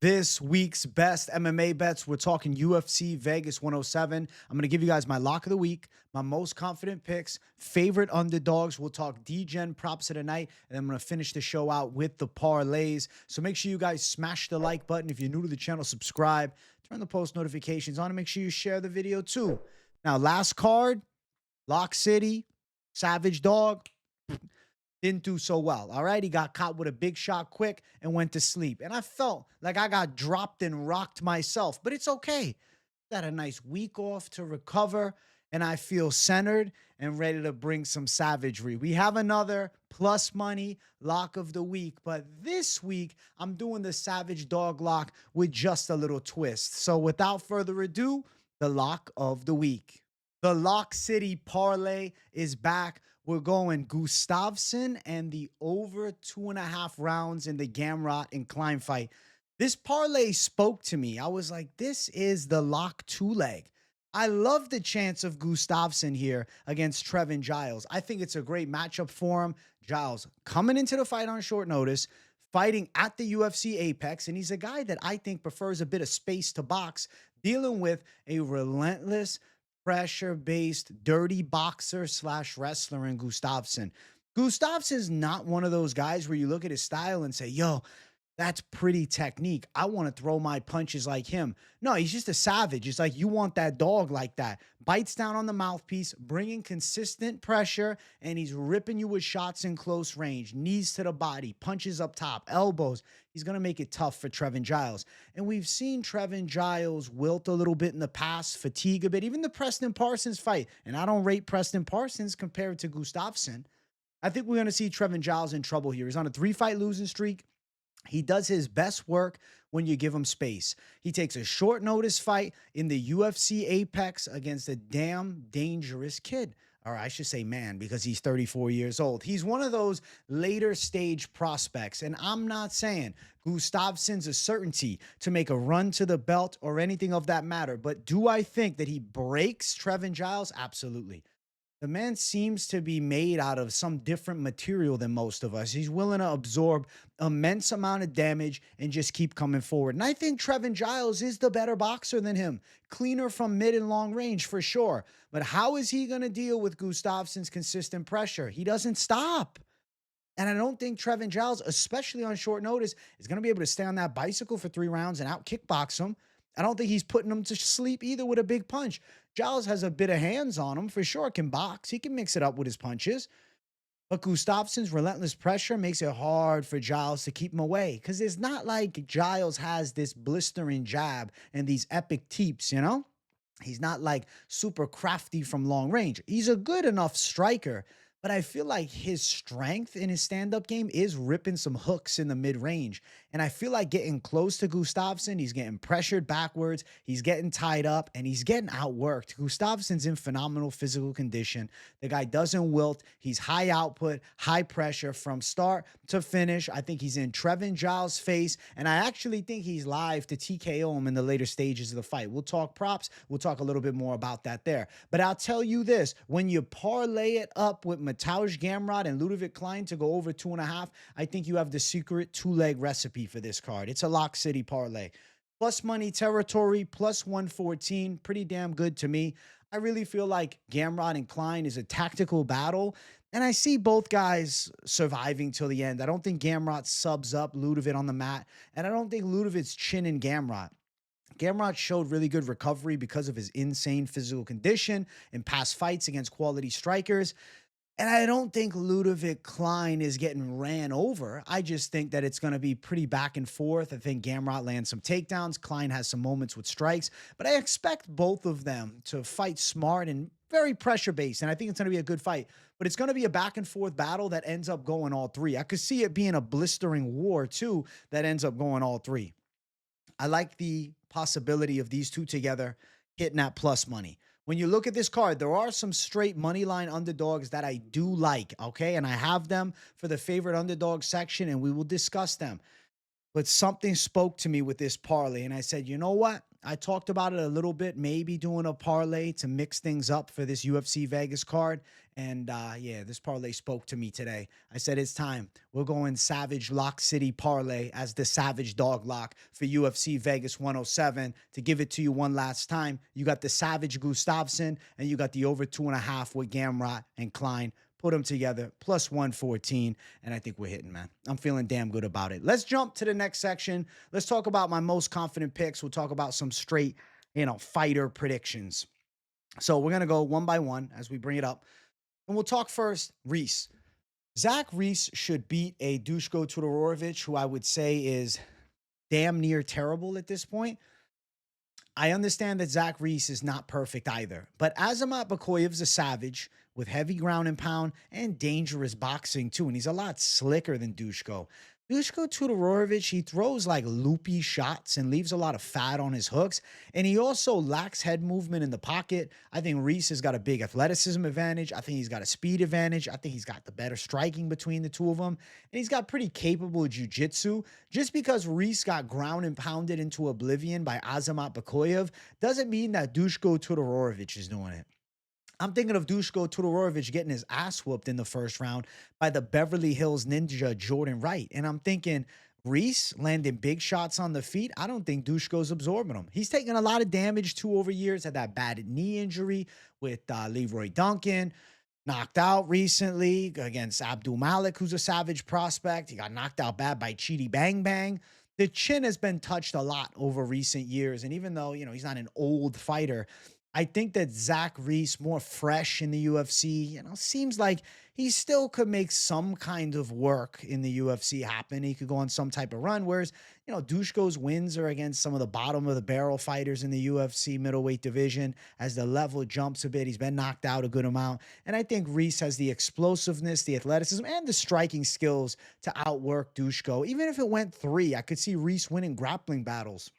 This week's best MMA bets. We're talking UFC Vegas 107. I'm going to give you guys my lock of the week, my most confident picks, favorite underdogs. We'll talk Degen Props of the night, and I'm going to finish the show out with the parlays. So make sure you guys smash the like button. If you're new to the channel, subscribe, turn the post notifications on, and make sure you share the video too. Now, last card, Lock City, Savage Dog. Didn't do so well. All right. He got caught with a big shot quick and went to sleep. And I felt like I got dropped and rocked myself, but it's okay. Got a nice week off to recover, and I feel centered and ready to bring some savagery. We have another plus money lock of the week, but this week I'm doing the Savage Dog lock with just a little twist. So without further ado, the lock of the week. The Lock City parlay is back. We're going Gustafsson and the over 2.5 rounds in the Gamrot and Klein fight. This parlay spoke to me. I was like, this is the lock two-leg. I love the chance of Gustafsson here against Trevin Giles. I think it's a great matchup for him. Giles coming into the fight on short notice, fighting at the UFC Apex, and he's a guy that I think prefers a bit of space to box, dealing with a relentless, pressure-based, dirty boxer / wrestler in Gustafsson. Gustafsson's not one of those guys where you look at his style and say, yo, that's pretty technique. I want to throw my punches like him. No, he's just a savage. It's like you want that dog like that. Bites down on the mouthpiece, bringing consistent pressure, and he's ripping you with shots in close range, knees to the body, punches up top, elbows. He's going to make it tough for Trevin Giles. And we've seen Trevin Giles wilt a little bit in the past, fatigue a bit, even the Preston Parsons fight. And I don't rate Preston Parsons compared to Gustafsson. I think we're going to see Trevin Giles in trouble here. He's on a 3-fight losing streak. He does his best work when you give him space. He takes a short notice fight in the UFC Apex against a damn dangerous kid. Or I should say man, because he's 34 years old. He's one of those later stage prospects. And I'm not saying Gustafsson's a certainty to make a run to the belt or anything of that matter. But do I think that he breaks Trevin Giles? Absolutely. The man seems to be made out of some different material than most of us. He's willing to absorb immense amount of damage and just keep coming forward. And I think Trevin Giles is the better boxer than him. Cleaner from mid and long range for sure. But how is he going to deal with Gustafsson's consistent pressure? He doesn't stop. And I don't think Trevin Giles, especially on short notice, is going to be able to stay on that bicycle for 3 rounds and out kickbox him. I don't think he's putting him to sleep either with a big punch. Giles has a bit of hands on him, for sure, can box. He can mix it up with his punches. But Gustafsson's relentless pressure makes it hard for Giles to keep him away, because it's not like Giles has this blistering jab and these epic teeps, you know? He's not like super crafty from long range. He's a good enough striker, but I feel like his strength in his stand-up game is ripping some hooks in the mid-range. And I feel like getting close to Gustafsson, he's getting pressured backwards, he's getting tied up, and he's getting outworked. Gustafsson's in phenomenal physical condition. The guy doesn't wilt. He's high output, high pressure from start to finish. I think he's in Trevin Giles' face, and I actually think he's live to TKO him in the later stages of the fight. We'll talk props. We'll talk a little bit more about that there. But I'll tell you this, when you parlay it up with Mateusz Gamrot and Leavitt Klein to go over 2.5, I think you have the secret 2-leg recipe for this card. It's a Lock City parlay. Plus money territory, plus 114. Pretty damn good to me. I really feel like Gamrot and Klein is a tactical battle, and I see both guys surviving till the end. I don't think Gamrot subs up Leavitt on the mat, and I don't think Leavitt's chinning Gamrot. Gamrot showed really good recovery because of his insane physical condition in past fights against quality strikers. And I don't think Leavitt Klein is getting ran over. I just think that it's going to be pretty back and forth. I think Gamrot lands some takedowns. Klein has some moments with strikes. But I expect both of them to fight smart and very pressure-based. And I think it's going to be a good fight. But it's going to be a back and forth battle that ends up going all 3. I could see it being a blistering war, too, that ends up going all 3. I like the possibility of these two together hitting that plus money. When you look at this card, there are some straight money line underdogs that I do like, okay? And I have them for the favorite underdog section, and we will discuss them. But something spoke to me with this parlay, and I said, you know what? I talked about it a little bit, maybe doing a parlay to mix things up for this UFC Vegas card. And yeah, this parlay spoke to me today. I said it's time. We're going Savage Lock City parlay as the Savage Dog Lock for UFC Vegas 107. To give it to you one last time, you got the Savage Gustafsson and you got the over 2.5 with Gamrot and Klein. Put them together, plus 114, and I think we're hitting, man. I'm feeling damn good about it. Let's jump to the next section. Let's talk about my most confident picks. We'll talk about some straight, fighter predictions. So we're going to go one by one as we bring it up. And we'll talk first, Reese. Zach Reese should beat a Dushko Todorovic, who I would say is damn near terrible at this point. I understand that Zach Reese is not perfect either, but Azamat Bakoyev's a savage with heavy ground and pound and dangerous boxing too, and he's a lot slicker than Dushko. Dushko Todorovic, he throws like loopy shots and leaves a lot of fat on his hooks, and he also lacks head movement in the pocket. I think Reese has got a big athleticism advantage. I think he's got a speed advantage. I think he's got the better striking between the two of them, and he's got pretty capable jiu-jitsu. Just because Reese got ground and pounded into oblivion by Azamat Bakoyev doesn't mean that Dushko Todorovic is doing it. I'm thinking of Dushko Todorovic getting his ass whooped in the first round by the Beverly Hills Ninja Jordan Wright. And I'm thinking Reese landing big shots on the feet. I don't think Dushko's absorbing them. He's taken a lot of damage too over years. Had that bad knee injury with Leroy Duncan. Knocked out recently against Abdul Malik, who's a savage prospect. He got knocked out bad by Chidi Bang Bang. The chin has been touched a lot over recent years. And even though, he's not an old fighter, I think that Zach Reese, more fresh in the UFC, seems like he still could make some kind of work in the UFC happen. He could go on some type of run, whereas, Dushko's wins are against some of the bottom of the barrel fighters in the UFC middleweight division. As the level jumps a bit, he's been knocked out a good amount. And I think Reese has the explosiveness, the athleticism, and the striking skills to outwork Dushko. Even if it went 3, I could see Reese winning grappling battles.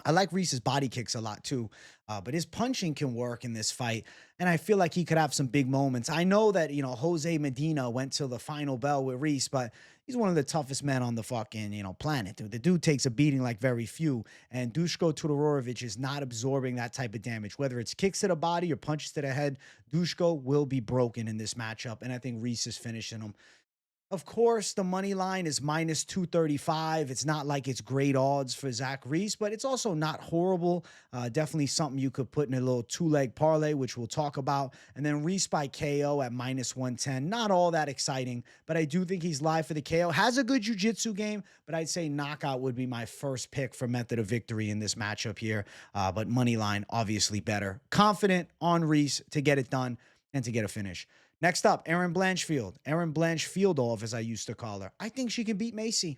I like Reese's body kicks a lot too, but his punching can work in this fight, and I feel like he could have some big moments. I know that, Jose Medina went to the final bell with Reese, but he's one of the toughest men on the fucking, planet, dude. The dude takes a beating like very few, and Dushko Todorovic is not absorbing that type of damage. Whether it's kicks to the body or punches to the head, Dushko will be broken in this matchup, and I think Reese is finishing him. Of course, the money line is minus 235. It's not like it's great odds for Zach Reese, but it's also not horrible. Definitely something you could put in a little 2-leg parlay, which we'll talk about. And then Reese by KO at minus 110. Not all that exciting, but I do think he's live for the KO. Has a good jiu-jitsu game, but I'd say knockout would be my first pick for method of victory in this matchup here. But money line, obviously better. Confident on Reese to get it done and to get a finish. Next up, Erin Blanchfield. Erin Blanchfield, as I used to call her. I think she can beat Macy.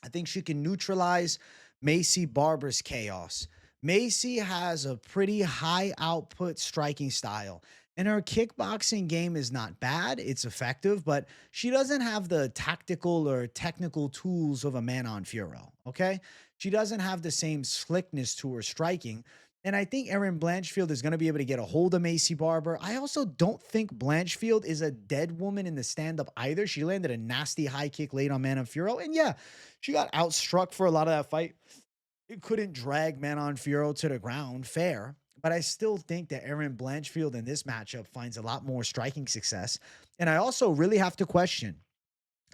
I think she can neutralize Macy Barber's chaos. Macy has a pretty high output striking style, and her kickboxing game is not bad. It's effective, but she doesn't have the tactical or technical tools of a Manon Fiorot, okay? She doesn't have the same slickness to her striking. And I think Erin Blanchfield is going to be able to get a hold of Macy Barber. I also don't think Blanchfield is a dead woman in the stand-up either. She landed a nasty high kick late on Manon Fiorot. And yeah, she got outstruck for a lot of that fight. It couldn't drag Manon Fiorot to the ground, fair. But I still think that Erin Blanchfield in this matchup finds a lot more striking success. And I also really have to question,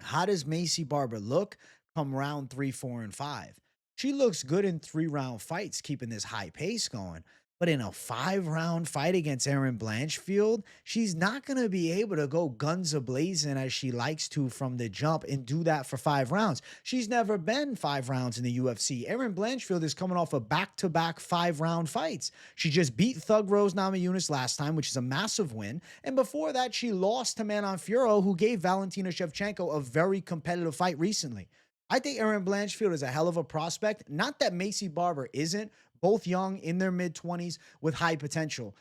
how does Macy Barber look come round 3, 4, and 5? She looks good in 3-round fights, keeping this high pace going. But in a 5-round fight against Erin Blanchfield, she's not going to be able to go guns a-blazing as she likes to from the jump and do that for 5 rounds. She's never been 5 rounds in the UFC. Erin Blanchfield is coming off of back-to-back 5-round fights. She just beat Thug Rose Namajunas last time, which is a massive win. And before that, she lost to Manon Fiorot, who gave Valentina Shevchenko a very competitive fight recently. I think Erin Blanchfield is a hell of a prospect. Not that Macy Barber isn't. Both young, in their mid-20s, with high potential.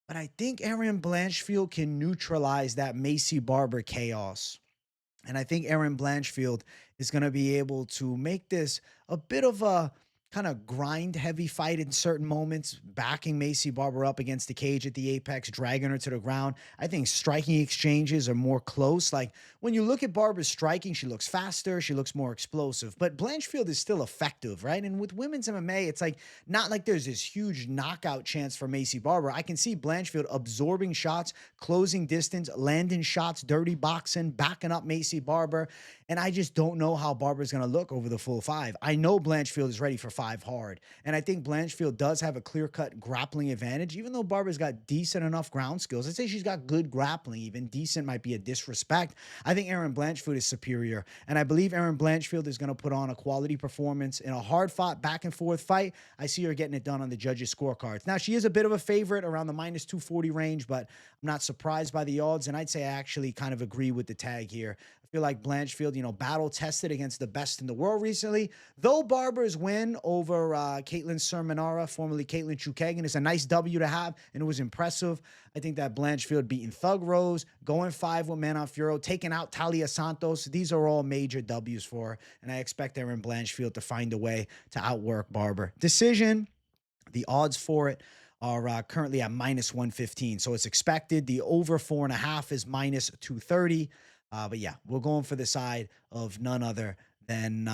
But I think Erin Blanchfield can neutralize that Macy Barber chaos. And I think Erin Blanchfield is going to be able to make this a bit of a kind of grind heavy fight in certain moments, backing Macy Barber up against the cage at the apex, dragging her to the ground. I think striking exchanges are more close. Like when you look at Barber's striking, she looks faster, she looks more explosive, but Blanchfield is still effective, right? And with women's MMA, it's like not like there's this huge knockout chance for Macy Barber. I can see Blanchfield absorbing shots, closing distance, landing shots, dirty boxing, backing up Macy Barber. And I just don't know how Barber's going to look over the full 5. I know Blanchfield is ready for 5 hard. And I think Blanchfield does have a clear-cut grappling advantage, even though Barber's got decent enough ground skills. I'd say she's got good grappling even. Decent might be a disrespect. I think Erin Blanchfield is superior. And I believe Erin Blanchfield is going to put on a quality performance in a hard-fought, back-and-forth fight. I see her getting it done on the judges' scorecards. Now, she is a bit of a favorite around the minus 240 range, but I'm not surprised by the odds. And I'd say I actually kind of agree with the tag here. I feel like Blanchfield, battle tested against the best in the world recently. Though Barber's win over Ketlen Sermonara, formerly Caitlin Chukagan, is a nice W to have, and it was impressive. I think that Blanchfield beating Thug Rose, going 5 with Manon Fiorot, taking out Talia Santos, these are all major W's for her, and I expect Erin Blanchfield to find a way to outwork Barber. Decision, the odds for it are currently at minus 115, so it's expected. The over 4.5 is minus 230. But yeah, we're going for the side of none other than,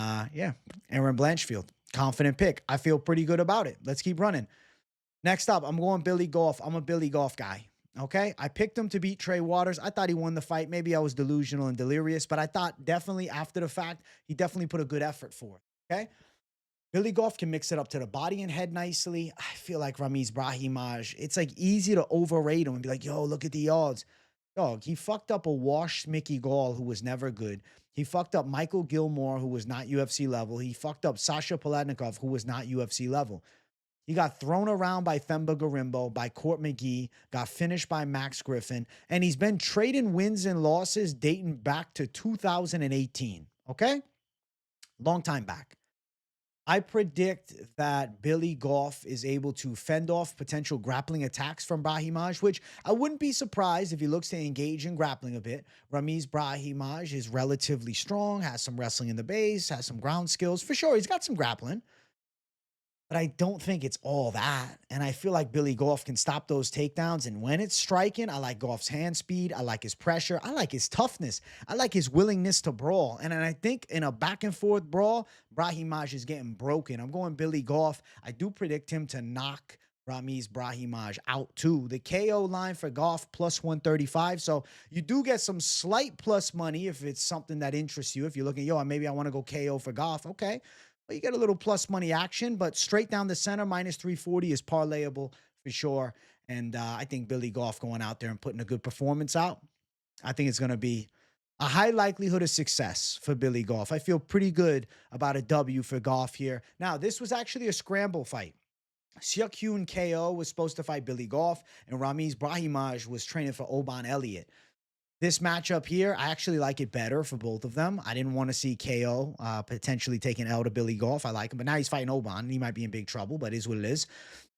Erin Blanchfield. Confident pick. I feel pretty good about it. Let's keep running. Next up, I'm going Billy Goff. I'm a Billy Goff guy. Okay? I picked him to beat Trey Waters. I thought he won the fight. Maybe I was delusional and delirious, but I thought definitely after the fact, he definitely put a good effort forth. Okay? Billy Goff can mix it up to the body and head nicely. I feel like Ramiz Brahimaj, it's like easy to overrate him and be like, yo, look at the odds. Dog, he fucked up a washed Mickey Gall, who was never good. He fucked up Michael Gilmore, who was not UFC level. He fucked up Sasha Palatnikov, who was not UFC level. He got thrown around by Themba Garimbo, by Court McGee, got finished by Max Griffin, and he's been trading wins and losses dating back to 2018, okay? Long time back. I predict that Billy Goff is able to fend off potential grappling attacks from Brahimaj, which I wouldn't be surprised if he looks to engage in grappling a bit. Ramiz Brahimaj is relatively strong, has some wrestling in the base, has some ground skills. For sure, he's got some grappling. But I don't think it's all that. And I feel like Billy Goff can stop those takedowns. And when it's striking, I like Goff's hand speed. I like his pressure. I like his toughness. I like his willingness to brawl. And I think in a back and forth brawl, Brahimaj is getting broken. I'm going Billy Goff. I do predict him to knock Ramiz Brahimaj out too. The KO line for Goff plus 135. So you do get some slight plus money if it's something that interests you. If you're looking, maybe I want to go KO for Goff. Okay. Well, you get a little plus money action, but straight down the center, minus 340 is parlayable for sure. And I think Billy Goff going out there and putting a good performance out, I think it's going to be a high likelihood of success for Billy Goff. I feel pretty good about a W for Goff here. Now, this was actually a scramble fight. Seok-Hoon KO was supposed to fight Billy Goff, and Ramiz Brahimaj was training for Oban Elliott. This matchup here, I actually like it better for both of them. I didn't want to see KO potentially take an L to Billy Goff. I like him, but now he's fighting Oban. He might be in big trouble, but it is what it is.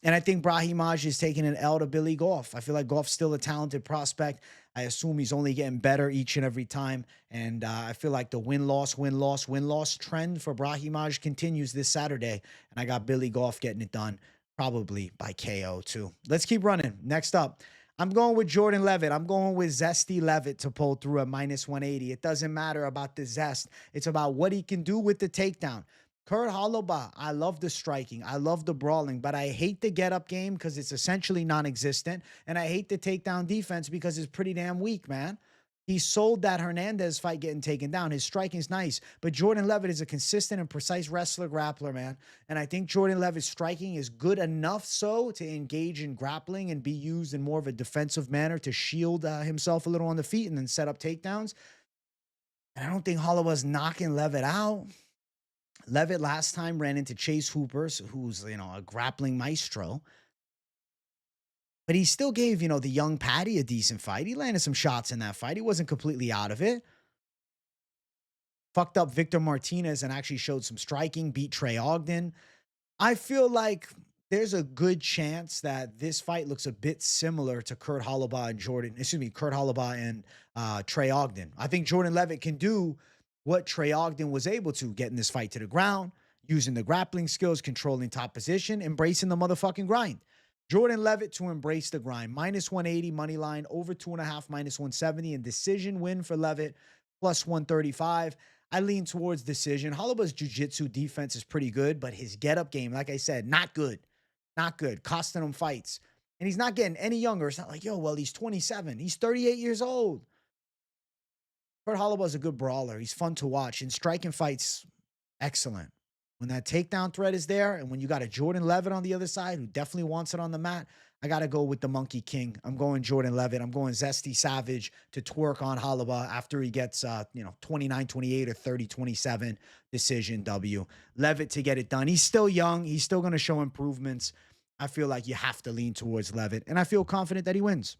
And I think Brahimaj is taking an L to Billy Goff. I feel like Goff's still a talented prospect. I assume he's only getting better each and every time. And I feel like the win-loss, win-loss, win-loss trend for Brahimaj continues this Saturday. And I got Billy Goff getting it done, probably by KO too. Let's keep running. Next up, I'm going with Jordan Leavitt. I'm going with Zesty Leavitt to pull through at minus 180. It doesn't matter about the zest. It's about what he can do with the takedown. Kurt Holobaugh, I love the striking. I love the brawling, but I hate the get-up game because it's essentially non-existent, and I hate the takedown defense because it's pretty damn weak, man. He sold that Hernandez fight getting taken down. His striking's nice, but Jordan Leavitt is a consistent and precise wrestler grappler, man. And I think Jordan Leavitt's striking is good enough so to engage in grappling and be used in more of a defensive manner to shield himself a little on the feet and then set up takedowns. And I don't think Holloway's knocking Leavitt out. Leavitt last time ran into Chase Hooper, who's, a grappling maestro. But he still gave, the young Patty a decent fight. He landed some shots in that fight. He wasn't completely out of it. Fucked up Victor Martinez and actually showed some striking, beat Trey Ogden. I feel like there's a good chance that this fight looks a bit similar to Kurt Holobaugh and Trey Ogden. I think Jordan Leavitt can do what Trey Ogden was able to, get in this fight to the ground, using the grappling skills, controlling top position, embracing the motherfucking grind. Jordan Leavitt to embrace the grind. Minus 180 money line, over 2.5, minus 170, and decision win for Leavitt, plus 135. I lean towards decision. Holobaugh's jiu-jitsu defense is pretty good, but his get-up game, like I said, not good. Not good. Costing him fights. And he's not getting any younger. It's not like, yo, well, he's 27. He's 38 years old. Kurt Holobaugh's a good brawler. He's fun to watch. And striking fights, excellent. When that takedown threat is there, and when you got a Jordan Leavitt on the other side who definitely wants it on the mat, I got to go with the Monkey King. I'm going Jordan Leavitt. I'm going Zesty Savage to twerk on Holobaugh after he gets, 29-28 or 30-27 decision W. Leavitt to get it done. He's still young. He's still going to show improvements. I feel like you have to lean towards Leavitt, and I feel confident that he wins.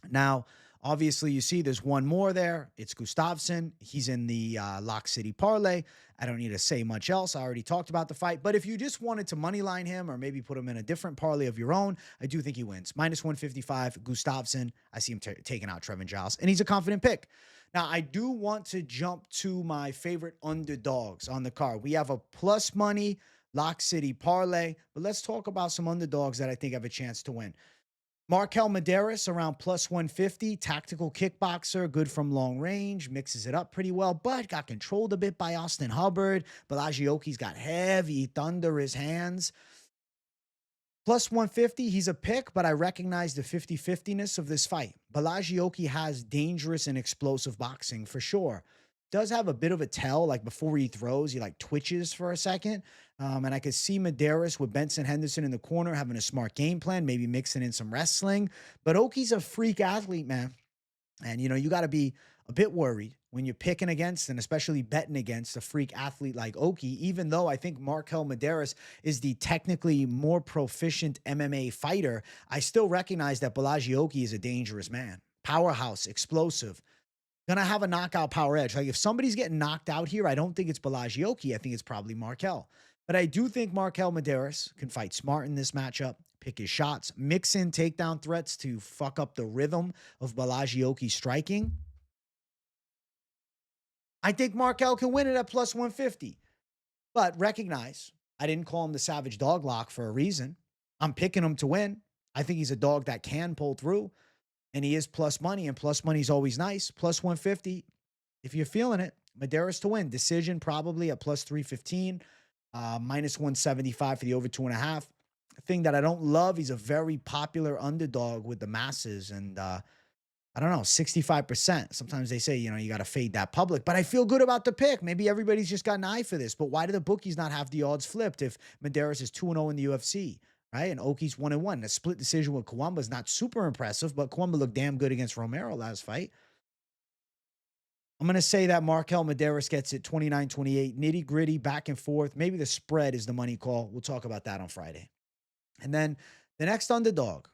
Now, obviously, you see there's one more there. It's Gustafsson. He's in the Lock City Parlay. I don't need to say much else. I already talked about the fight. But if you just wanted to moneyline him or maybe put him in a different parlay of your own, I do think he wins. Minus 155, Gustafsson. I see him taking out Trevin Giles. And he's a confident pick. Now, I do want to jump to my favorite underdogs on the card. We have a plus money Lock City Parlay. But let's talk about some underdogs that I think have a chance to win. Markel Mederos around plus 150, tactical kickboxer, good from long range, mixes it up pretty well, but got controlled a bit by Austin Hubbard. Bolaji Oki's got heavy thunderous hands. Plus 150, he's a pick, but I recognize the 50-50-ness of this fight. Bolaji Oki has dangerous and explosive boxing for sure. Does have a bit of a tell, like before he throws, he like twitches for a second. And I could see Mederos with Benson Henderson in the corner having a smart game plan, maybe mixing in some wrestling. But Oki's a freak athlete, man. And, you got to be a bit worried when you're picking against and especially betting against a freak athlete like Oki, even though I think Markel Mederos is the technically more proficient MMA fighter. I still recognize that Bolaji Oki is a dangerous man. Powerhouse, explosive. Gonna have a knockout power edge. Like if somebody's getting knocked out here, I don't think it's Bolaji Oki. I think it's probably Markel. But I do think Markel Mederos can fight smart in this matchup, pick his shots, mix in takedown threats to fuck up the rhythm of Bolaji Oki striking. I think Markel can win it at plus 150. But recognize, I didn't call him the Savage Dog Lock for a reason. I'm picking him to win. I think he's a dog that can pull through. And he is plus money, and plus money is always nice. Plus 150, if you're feeling it. Mederos to win. Decision probably at plus 315. Minus 175 for the over 2.5. The thing that I don't love, he's a very popular underdog with the masses. And I don't know, 65%. Sometimes they say, you got to fade that public. But I feel good about the pick. Maybe everybody's just got an eye for this. But why do the bookies not have the odds flipped if Mederos is 2-0 in the UFC? Right? And Oki's 1-1. A split decision with Kawamba is not super impressive, but Kawamba looked damn good against Romero last fight. I'm going to say that Markel Mederos gets it 29-28, nitty gritty, back and forth. Maybe the spread is the money call. We'll talk about that on Friday. And then the next underdog,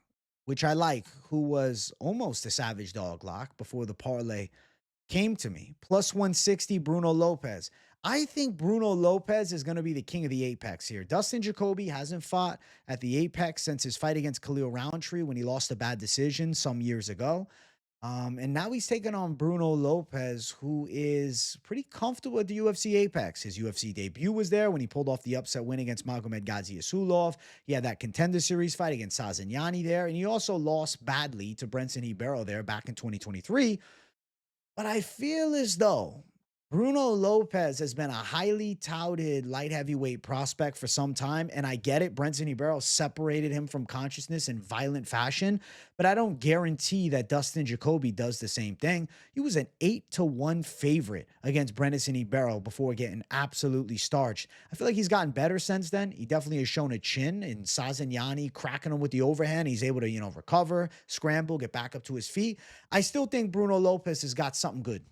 which I like, who was almost a Savage Dog Lock before the parlay came to me. Plus 160, Bruno Lopes. I think Bruno Lopes is going to be the king of the Apex here. Dustin Jacoby hasn't fought at the Apex since his fight against Khalil Roundtree when he lost a bad decision some years ago. And now he's taking on Bruno Lopes, who is pretty comfortable at the UFC Apex. His UFC debut was there when he pulled off the upset win against Magomed Ghaziasulov. He had that Contender Series fight against Sazignani there, and he also lost badly to Brenson Ibero there back in 2023. But I feel as though Bruno Lopes has been a highly touted light heavyweight prospect for some time, and I get it. Brenson Ibero separated him from consciousness in violent fashion, but I don't guarantee that Dustin Jacoby does the same thing. He was an 8-1 favorite against Brenson Ibero before getting absolutely starched. I feel like he's gotten better since then. He definitely has shown a chin in Sazignani, cracking him with the overhand. He's able to, recover, scramble, get back up to his feet. I still think Bruno Lopes has got something good.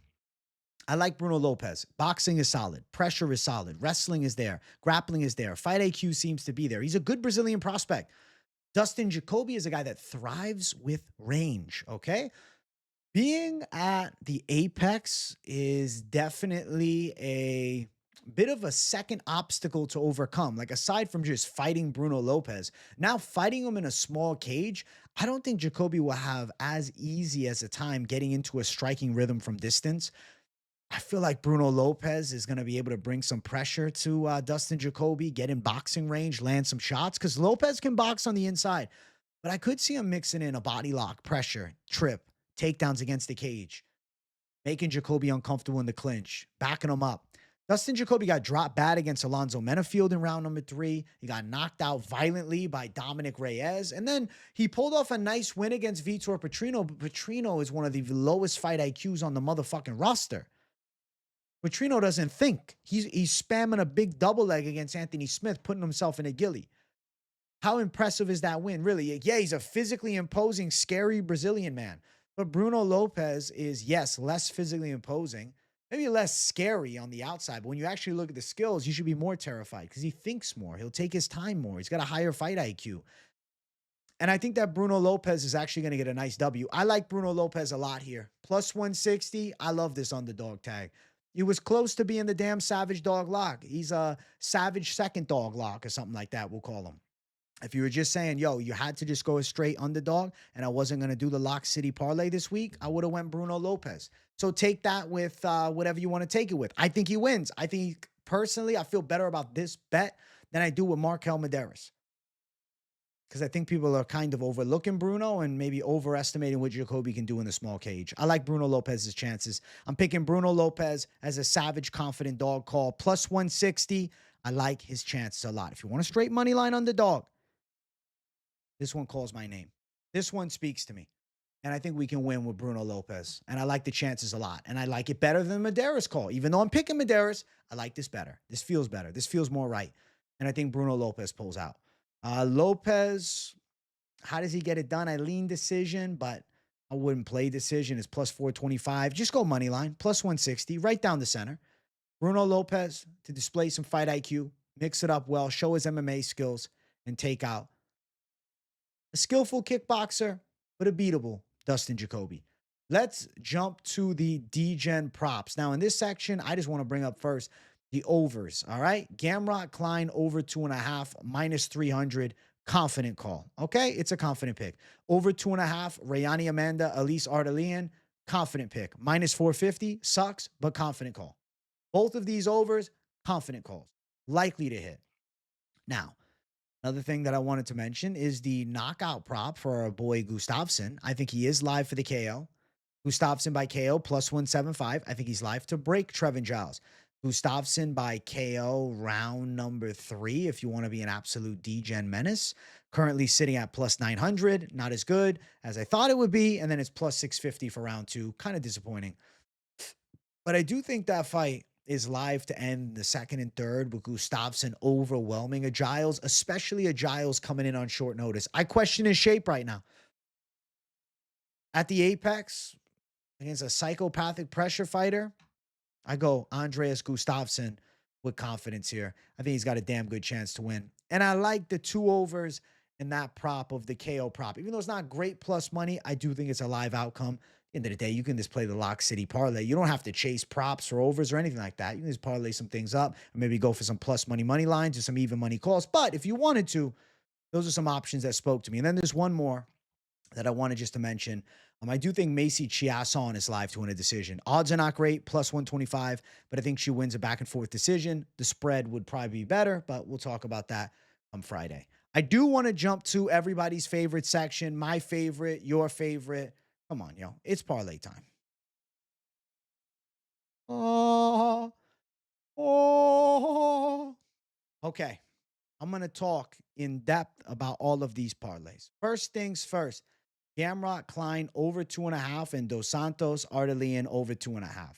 I like Bruno Lopes. Boxing is solid. Pressure is solid. Wrestling is there. Grappling is there. Fight IQ seems to be there. He's a good Brazilian prospect. Dustin Jacoby is a guy that thrives with range, okay? Being at the Apex is definitely a bit of a second obstacle to overcome. Like, aside from just fighting Bruno Lopes, now fighting him in a small cage, I don't think Jacoby will have as easy as a time getting into a striking rhythm from distance. I feel like Bruno Lopes is going to be able to bring some pressure to Dustin Jacoby, get in boxing range, land some shots, because Lopes can box on the inside. But I could see him mixing in a body lock, pressure, trip, takedowns against the cage, making Jacoby uncomfortable in the clinch, backing him up. Dustin Jacoby got dropped bad against Alonzo Menafield in round number 3. He got knocked out violently by Dominic Reyes. And then he pulled off a nice win against Vitor Petrino. But Petrino is one of the lowest fight IQs on the motherfucking roster. Petrino doesn't think. He's spamming a big double leg against Anthony Smith, putting himself in a gilly. How impressive is that win? Really? Yeah, he's a physically imposing, scary Brazilian man. But Bruno Lopes is, yes, less physically imposing, maybe less scary on the outside. But when you actually look at the skills, you should be more terrified because he thinks more. He'll take his time more. He's got a higher fight IQ. And I think that Bruno Lopes is actually going to get a nice W. I like Bruno Lopes a lot here. Plus 160. I love this underdog tag. He was close to being the damn savage dog lock. He's a savage second dog lock or something like that, we'll call him. If you were just saying, yo, you had to just go a straight underdog and I wasn't going to do the Lock City parlay this week, I would have went Bruno Lopes. So take that with whatever you want to take it with. I think he wins. I think, personally, I feel better about this bet than I do with Markel Mederos. Because I think people are kind of overlooking Bruno and maybe overestimating what Jacoby can do in the small cage. I like Bruno Lopez's chances. I'm picking Bruno Lopes as a savage, confident dog call. Plus 160. I like his chances a lot. If you want a straight money line underdog, this one calls my name. This one speaks to me. And I think we can win with Bruno Lopes. And I like the chances a lot. And I like it better than Mederos call. Even though I'm picking Mederos, I like this better. This feels better. This feels more right. And I think Bruno Lopes pulls out. Lopes, how does he get it done? I lean decision, but I wouldn't play decision. It's plus 425. Just go money line. Plus 160. Right down the center. Bruno Lopes to display some fight IQ. Mix it up well. Show his MMA skills. And take out a skillful kickboxer, but a beatable Dustin Jacoby. Let's jump to the Degen props. Now, in this section, I just want to bring up first the overs, all right? Gamrot, Klein, over 2.5, minus 300, confident call, okay? It's a confident pick. Over 2.5, Rayani Amanda, Elise Ardelean, confident pick. Minus 450, sucks, but confident call. Both of these overs, confident calls, likely to hit. Now, another thing that I wanted to mention is the knockout prop for our boy Gustafsson. I think he is live for the KO. Gustafsson by KO plus 175. I think he's live to break Trevin Giles. Gustafsson by KO round number 3 if you want to be an absolute Degen menace. Currently sitting at plus 900. Not as good as I thought it would be. And then it's plus 650 for round 2. Kind of disappointing. But I do think that fight is live to end the second and third with Gustafsson overwhelming a Giles, especially a Giles coming in on short notice. I question his shape right now. At the apex, against a psychopathic pressure fighter, I go Andreas Gustafsson with confidence here. I think he's got a damn good chance to win. And I like the 2 overs in that prop of the KO prop. Even though it's not great plus money, I do think it's a live outcome. End of the day, you can just play the Lock City parlay. You don't have to chase props or overs or anything like that. You can just parlay some things up or maybe go for some plus money lines or some even money calls. But if you wanted to, those are some options that spoke to me. And then there's one more that I wanted just to mention. I do think Macy Chiasson is live to win a decision. Odds are not great, plus 125, but I think she wins a back and forth decision. The spread would probably be better, but we'll talk about that on Friday. I do want to jump to everybody's favorite section, my favorite, your favorite. Come on, yo. It's parlay time. Oh. Okay. I'm going to talk in depth about all of these parlays. First things first. Gamrot, Klein, over 2.5, and Dos Santos, Ardelean, over 2.5.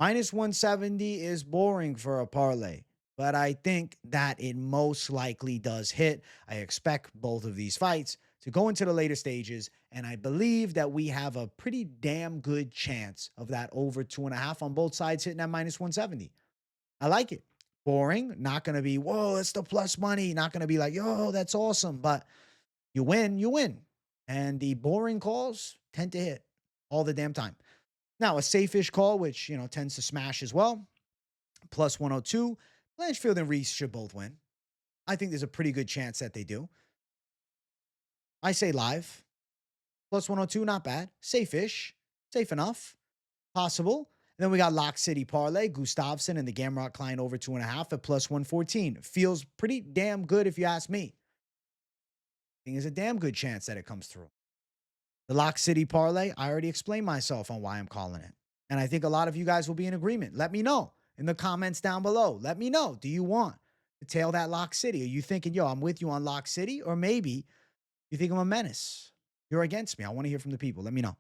Minus 170 is boring for a parlay, but I think that it most likely does hit. I expect both of these fights to go into the later stages, and I believe that we have a pretty damn good chance of that over 2.5 on both sides hitting at minus 170. I like it. Boring, not going to be, whoa, it's the plus money. Not going to be like, yo, that's awesome, but you win, you win. And the boring calls tend to hit all the damn time. Now, a safe-ish call, which, you know, tends to smash as well, plus 102. Blanchfield and Reese should both win. I think there's a pretty good chance that they do. I say live. Plus 102, not bad. Safe-ish. Safe enough. Possible. Then we got Lock City Parlay, Gustafsson and the Gamrot Klein over 2.5 at plus 114. Feels pretty damn good if you ask me. I think there's a damn good chance that it comes through. The Lock City Parlay, I already explained myself on why I'm calling it. And I think a lot of you guys will be in agreement. Let me know in the comments down below. Let me know. Do you want to tail that Lock City? Are you thinking, yo, I'm with you on Lock City? Or maybe you think I'm a menace. You're against me. I want to hear from the people. Let me know.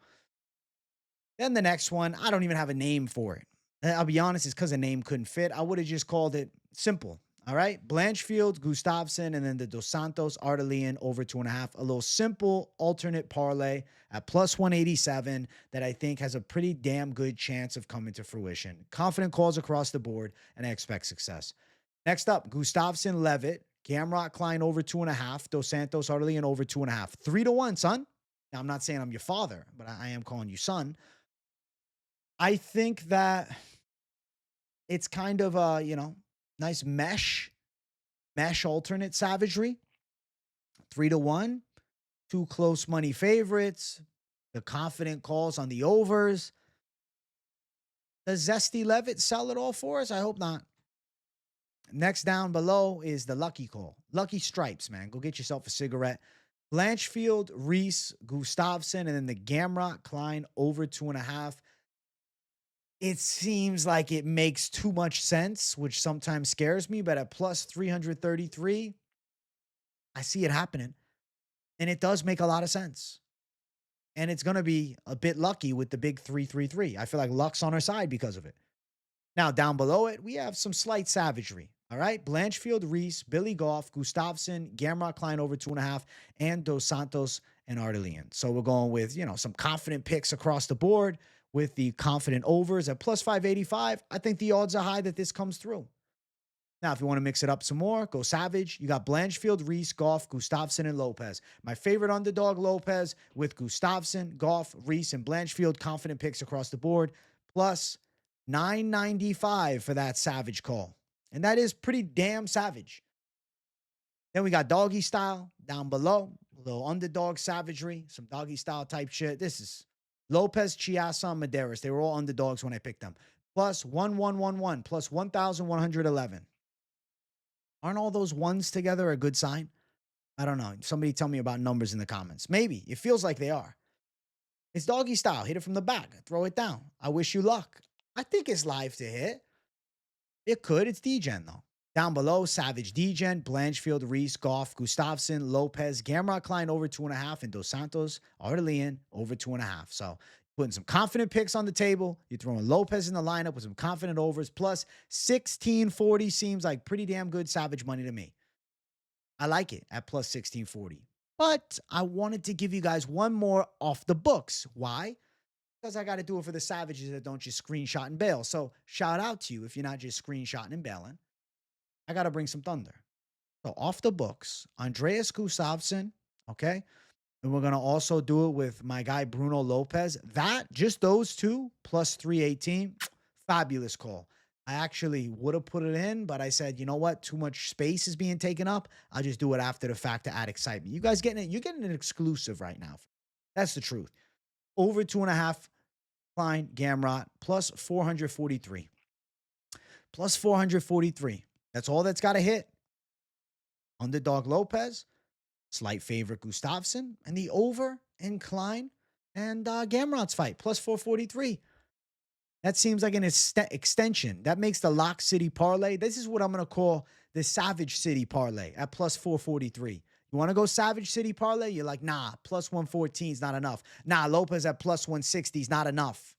Then the next one, I don't even have a name for it. I'll be honest, it's because a name couldn't fit. I would have just called it simple. All right. Blanchfield, Gustafsson, and then the Dos Santos, Ardelean over 2.5. A little simple alternate parlay at plus 187 that I think has a pretty damn good chance of coming to fruition. Confident calls across the board, and I expect success. Next up, Gustafsson, Leavitt, Gamrot, Klein over 2.5, Dos Santos, Ardelean over 2.5. 3-1, son. Now, I'm not saying I'm your father, but I am calling you son. I think that it's kind of a, nice mesh alternate savagery. 3-1, two close money favorites, the confident calls on the overs. Does Zesty Leavitt sell it all for us? I hope not. Next down below is the lucky call. Lucky stripes, man. Go get yourself a cigarette. Blanchfield, Reese, Gustafsson, and then the Gamrot Klein over 2.5. It seems like it makes too much sense, which sometimes scares me, but at plus 333, I see it happening. And it does make a lot of sense. And it's going to be a bit lucky with the big 333. I feel like luck's on our side because of it. Now, down below it, we have some slight savagery. All right. Blanchfield, Reese, Billy Goff, Gustafsson, Gamrot Klein over 2.5, and Dos Santos and Ardelean. So we're going with, some confident picks across the board with the confident overs at plus 585. I think the odds are high that this comes through. Now, if you want to mix it up some more, go savage. You got Blanchfield, Reese, Goff, Gustafsson, and Lopes. My favorite underdog, Lopes, with Gustafsson, Goff, Reese, and Blanchfield. Confident picks across the board. Plus 995 for that savage call. And that is pretty damn savage. Then we got doggy style down below. A little underdog savagery. Some doggy style type shit. This is Lopes, Chiasson, Mederos. They were all underdogs when I picked them. Plus 1111, plus 1,111. Aren't all those ones together a good sign? I don't know. Somebody tell me about numbers in the comments. Maybe. It feels like they are. It's doggy style. Hit it from the back. Throw it down. I wish you luck. I think it's live to hit. It could. It's Degen, though. Down below, Savage Degen, Blanchfield, Reese, Goff, Gustafsson, Lopes, Gamrot Klein over 2.5, and Dos Santos, Ardelean over 2.5. So putting some confident picks on the table. You're throwing Lopes in the lineup with some confident overs. Plus 1640 seems like pretty damn good savage money to me. I like it at plus 1640. But I wanted to give you guys one more off the books. Why? Because I got to do it for the savages that don't just screenshot and bail. So shout out to you if you're not just screenshotting and bailing. I got to bring some thunder. So off the books, Andreas Gustafsson, okay? And we're going to also do it with my guy, Bruno Lopes. Just those two, plus 318, fabulous call. I actually would have put it in, but I said, you know what? Too much space is being taken up. I'll just do it after the fact to add excitement. You guys getting it? You're getting an exclusive right now. That's the truth. Over 2.5, Klein, Gamrot, plus 443. Plus 443. That's all that's got to hit. Underdog Lopes, slight favorite Gustafsson, and the over in Klein and Gamrot's fight, plus 443. That seems like an extension. That makes the Lock City Parlay. This is what I'm going to call the Savage City Parlay at plus 443. You want to go Savage City Parlay? You're like, nah, plus 114 is not enough. Nah, Lopes at plus 160 is not enough.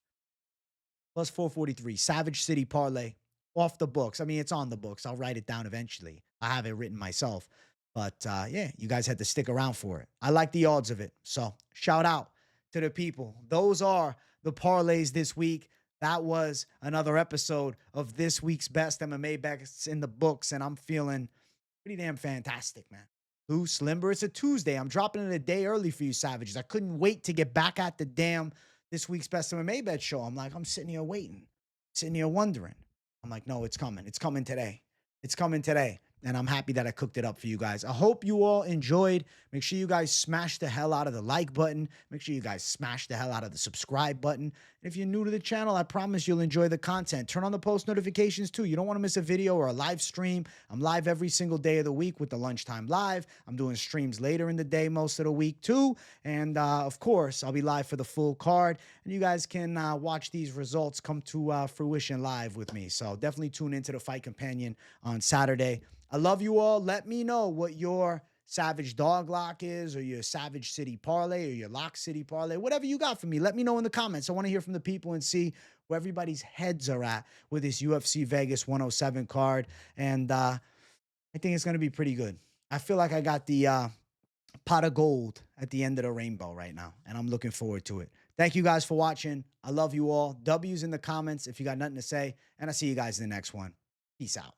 Plus 443. Savage City Parlay. Off the books. I mean, it's on the books. I'll write it down eventually. I have it written myself. But, yeah, you guys had to stick around for it. I like the odds of it. So, shout out to the people. Those are the parlays this week. That was another episode of this week's best MMA bets in the books, and I'm feeling pretty damn fantastic, man. Loose, limber. It's a Tuesday. I'm dropping it a day early for you savages. I couldn't wait to get back at the damn this week's best MMA bet show. I'm sitting here waiting, sitting here wondering. I'm like, no, it's coming. It's coming today. It's coming today. and I'm happy that I cooked it up for you guys. I hope you all enjoyed. Make sure you guys smash the hell out of the like button. Make sure you guys smash the hell out of the subscribe button. And if you're new to the channel, I promise you'll enjoy the content. Turn on the post notifications too. You don't want to miss a video or a live stream. I'm live every single day of the week with the Lunchtime Live. I'm doing streams later in the day most of the week too. And of course, I'll be live for the full card. And you guys can watch these results come to fruition live with me. So definitely tune into the Fight Companion on Saturday. I love you all. Let me know what your Savage Dog Lock is, or your Savage City Parlay, or your Lock City Parlay, whatever you got for me. Let me know in the comments. I want to hear from the people and see where everybody's heads are at with this UFC Vegas 107 card. And I think it's going to be pretty good. I feel like I got the pot of gold at the end of the rainbow right now, and I'm looking forward to it. Thank you guys for watching. I love you all. W's in the comments if you got nothing to say, and I'll see you guys in the next one. Peace out.